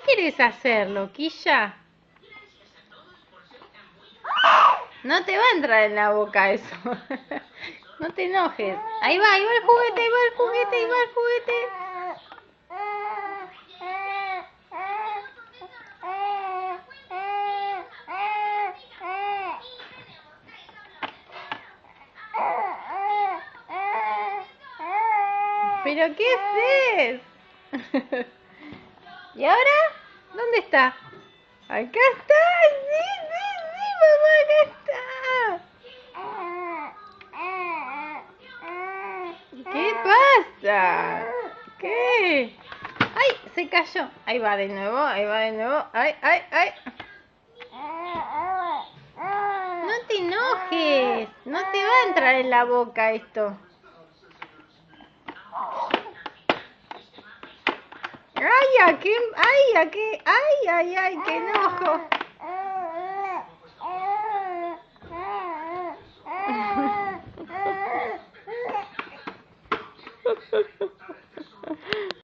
quieres hacer, loquilla? No te va a entrar en la boca eso. No te enojes. Ahí va el juguete, ahí va el juguete, ahí va el juguete. ¿Pero qué haces? ¿Y ahora? ¿Dónde está? Acá está, sí, mamá, acá está. ¿Qué pasa? ¿Qué? ¡Ay! Se cayó. Ahí va de nuevo, ahí va de nuevo. ¡Ay! No te enojes. No te va a entrar en la boca esto. ¡Ay, qué enojo!